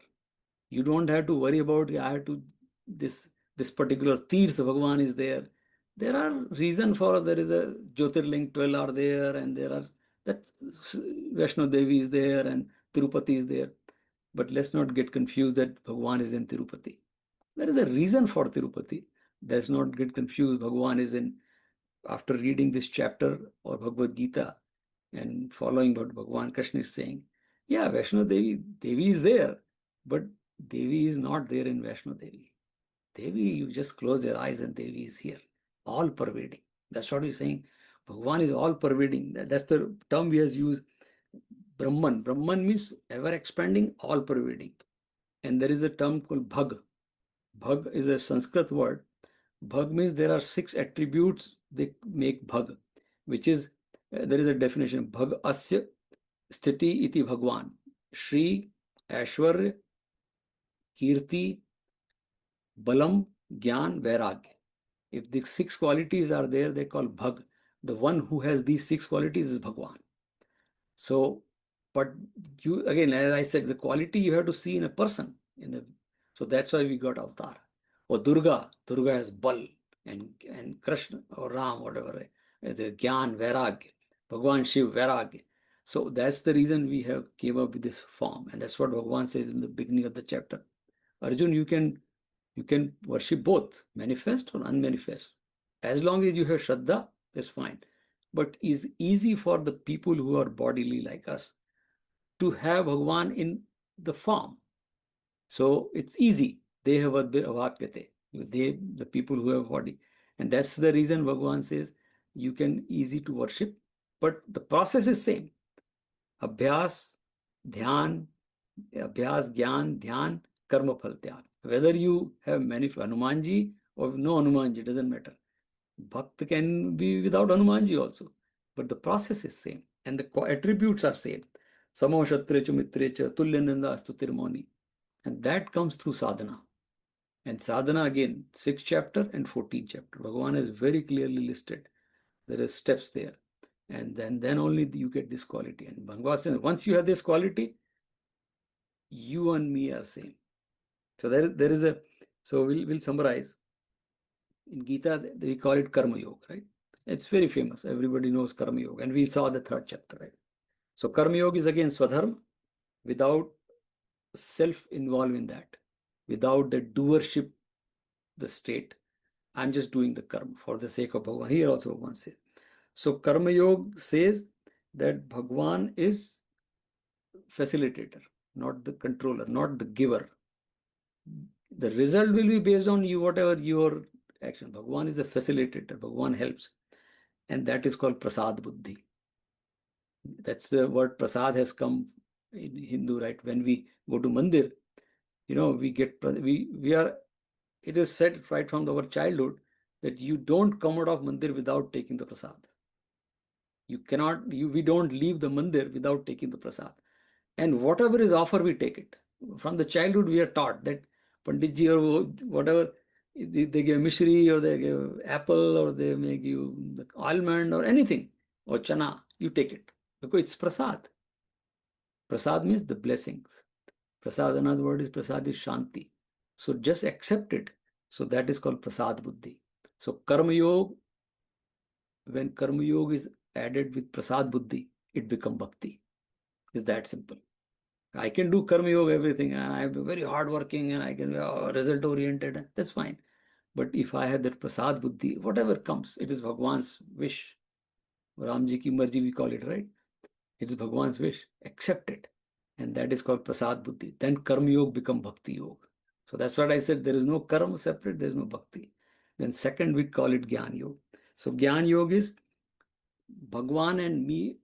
A: You don't have to worry about, I have to, this particular Tirth, Bhagavan is there. There are reasons for, there is a Jyotirling, 12 are there, and there are, that Vaishno Devi is there, and Tirupati is there. But let's not get confused that Bhagavan is in Tirupati. There is a reason for Tirupati. Let's not get confused. Bhagwan is in, after reading this chapter or Bhagavad Gita and following what Bhagwan Krishna is saying, yeah, Vaishno Devi is there, but Devi is not there in Vaishno Devi. Devi, you just close your eyes and Devi is here, all pervading. That's what he's saying. Bhagwan is all pervading. That's the term we have used. Brahman. Brahman means ever expanding, all pervading. And there is a term called Bhag. Bhag is a Sanskrit word. Bhag means there are 6 attributes they make Bhag, which is, there is a definition. Bhag asya sthiti iti Bhagwan. Shri, Aishwarya, Kirti, Balam, Gyan, Vairagya. If the 6 qualities are there, they call Bhag. The one who has these 6 qualities is Bhagwan. So, but you, again, as I said, the quality you have to see in a person. So that's why we got avatar. Or Durga has Bal, and Krishna or Ram, whatever, the Gyan, Vairagya, Bhagwan Shiv, Vairagya. So that's the reason we have came up with this form. And that's what Bhagwan says in the beginning of the chapter. Arjun, you can worship both, manifest or unmanifest. As long as you have Shraddha, that's fine. But it's easy for the people who are bodily like us to have Bhagwan in the form. So it's easy. They have avapyate. The people who have body. And that's the reason Bhagwan says you can easy to worship, but the process is same. Abhyas, Dhyan, Gyan, Dhyan, Karma Phal Tyag. Whether you have many Hanumanji or no Hanumanji, doesn't matter. Bhakt can be without Hanumanji also, but the process is same and the attributes are same. Samo Shatrecha Mitrecha Tulyananda Astutirmoni. And that comes through sadhana. And sadhana again, 6th chapter and 14th chapter. Bhagavan is very clearly listed. There are steps there. And then only you get this quality. And Bhagavan says, once you have this quality, you and me are same. So there is a, so we'll summarize. In Gita, we call it Karma Yoga, right? It's very famous. Everybody knows Karma Yoga. And we saw the 3rd chapter, right? So Karma Yoga is again Swadharma, without self-involved in that, without the doership, the state. I'm just doing the karma for the sake of Bhagwan. Here also Bhagwan says. So Karma Yoga says that Bhagwan is facilitator, not the controller, not the giver. The result will be based on you, whatever your action. Bhagwan is a facilitator. Bhagwan helps. And that is called Prasad Buddhi. That's the word Prasad has come in Hindu, right? When we go to Mandir, we get, we are, it is said right from our childhood that you don't come out of Mandir without taking the Prasad. We don't leave the Mandir without taking the Prasad. And whatever is offered, we take it. From the childhood, we are taught that Panditji or whatever, they give mishri or they give apple or they may give almond or anything or chana, you take it because it's Prasad. Prasad means the blessings. Prasad, another word is Prasad is Shanti. So just accept it. So that is called Prasad Buddhi. So Karma Yoga, when Karma Yoga is added with Prasad Buddhi, it becomes Bhakti. It's that simple. I can do Karma Yoga, everything, and I'm very hardworking and I can be result oriented. That's fine. But if I have that Prasad Buddhi, whatever comes, it is Bhagwan's wish. Ramji ki marji, we call it, right? It is Bhagwan's wish. Accept it. And that is called Prasad Buddhi. Then Karma Yoga become Bhakti Yoga. So that's what I said. There is no Karma separate. There is no Bhakti. Then second, we call it Gyan Yoga. So Gyan Yoga is Bhagwan and me,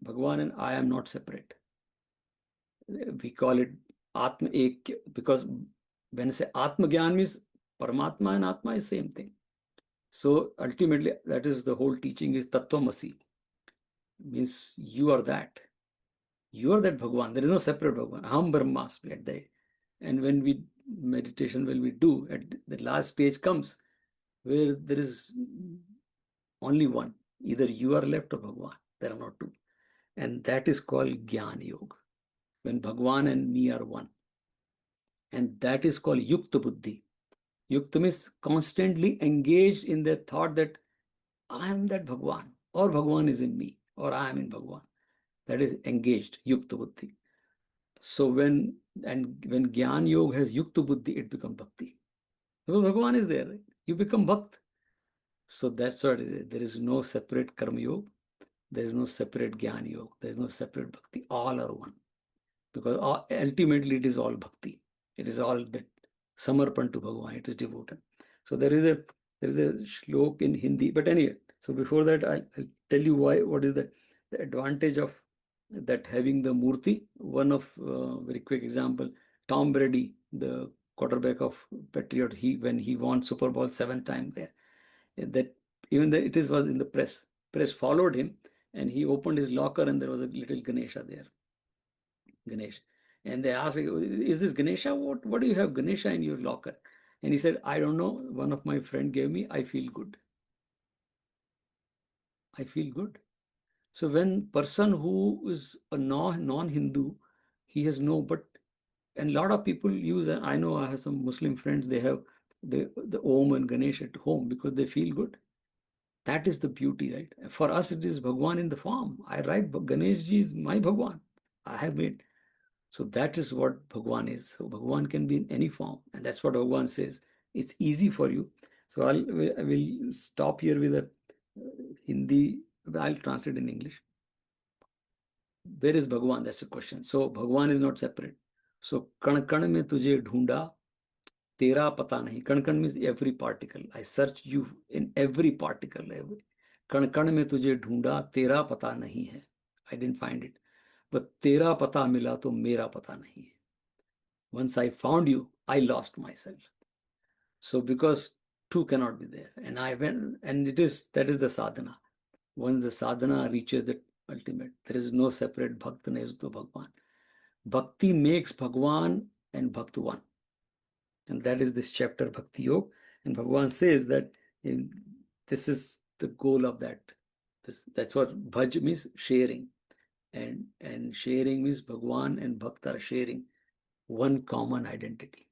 A: Bhagwan and I am not separate. We call it Atma Ek, because when I say Atma Gyan means Paramatma and Atma is same thing. So ultimately, that is the whole teaching is Tattvamasi. Means you are that. You are that Bhagwan. There is no separate Bhagwan. Aham Brahmasmi at the. And when we meditation, when we do, at the last stage comes where there is only one. Either you are left or Bhagwan. There are not two. And that is called Gyan Yoga. When Bhagwan and me are one. And that is called Yukta Buddhi. Yukta means constantly engaged in the thought that I am that Bhagwan, or Bhagwan is in me, or I am in Bhagwan. That is engaged, Yukta Buddhi. So when Gyan Yoga has Yukta Buddhi, it becomes Bhakti. Because Bhagwan is there. Right? you become Bhakt. So that's what it is. There is no separate Karma Yoga. There is no separate Jnana Yoga. There is no separate Bhakti. All are one. Because ultimately it is all Bhakti. It is all that Samarpan to Bhagavan. It is devoted. So there is a shlok in Hindi. But anyway, so before that, I'll tell you what is the advantage of that having the Murti. One of very quick example, Tom Brady, the quarterback of Patriot, when he won Super Bowl 7 times, that even though was in the press followed him, and he opened his locker and there was a little Ganesha there. Ganesh. And they asked, is this Ganesha? What do you have Ganesha in your locker? And he said, I don't know. One of my friend gave me. I feel good. I feel good. So when person who is a non-Hindu, he has no, and a lot of people use, and I know I have some Muslim friends, they have the Om and Ganesh at home because they feel good. That is the beauty, right? For us, it is Bhagwan in the form. I write Ganeshji is my Bhagwan. I have made. So that is what Bhagwan is. So Bhagwan can be in any form. And that's what Bhagwan says. It's I will stop here with a Hindi. I'll translate in English. Where is Bhagwan? That's the question. So Bhagwan is not separate. So Kan Kan mein tujhe dhoonda, tera pata nahi. Kan Kan means every particle. I search you in every particle. Kan Kan mein tujhe dhoonda, tera pata nahi hai. I didn't find it. But tera pata mila to mera pata nahi hai. Once I found you, I lost myself. So because two cannot be there. And I went, and that is the sadhana. Once the sadhana reaches the ultimate, there is no separate Bhakta to Bhagwan. Bhakti makes Bhagwan and Bhakt one. And that is this chapter, Bhakti Yoga. And Bhagwan says that this is the goal of that. That's what Bhaj means, sharing. And sharing means Bhagwan and Bhakta are sharing one common identity.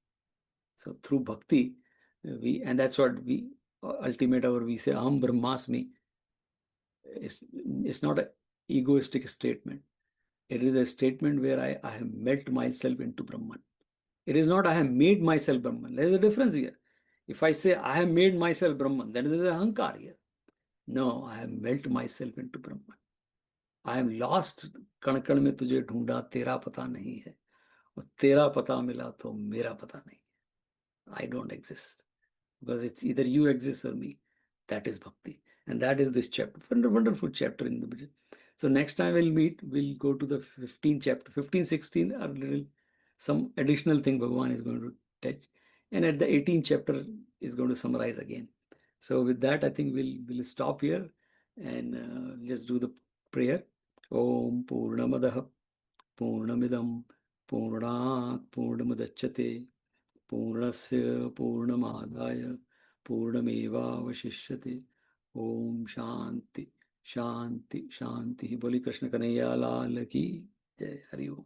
A: So through bhakti, and that's what we ultimate our we say Aham Brahmasmi. It's not an egoistic statement. It is a statement where I have melt myself into Brahman. It is not I have made myself Brahman. There is a difference here. If I say I have made myself Brahman, then there is a ahankar here. No, I have melt myself into Brahman. I am lost. Kan kan mein tujhe dhoonda, tera pata nahi hai. Tera pata mila to mera pata nahi. I don't exist. Because it's either you exist or me. That is bhakti. And that is this chapter. Wonderful chapter in the middle. So next time we'll meet, we'll go to the 15th chapter. 15, 16 are little, some additional thing Bhagavan is going to touch. And at the 18th chapter is going to summarize again. So with that, I think we'll stop here and just do the prayer. Om Purnamadaha Purnamidam Purnat Purnamadachyate Purnasya Purnamadaya Purnamevavashishyate. Om Shanti Shanti Shanti. Boli Krishna Kanhaiya Lal Ki Jai. Hari Om.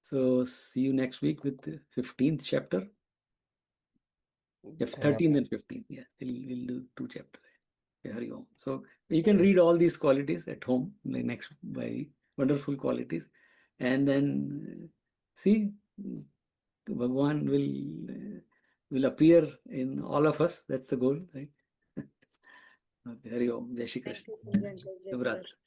A: So see you next week with the 15th chapter. If 13th and 15th, yeah, we'll do 2 chapters. Yeah, Hari Om. So you can read all these qualities at home like next by week. Wonderful qualities, and then see Bhagwan will appear in all of us. That's the goal, right? Okay, Hari Om. Jai Shri Krishna.
B: Thank you, Sanjay Uncle. Jai Shri
A: Shubh Ratri.
B: Krishna.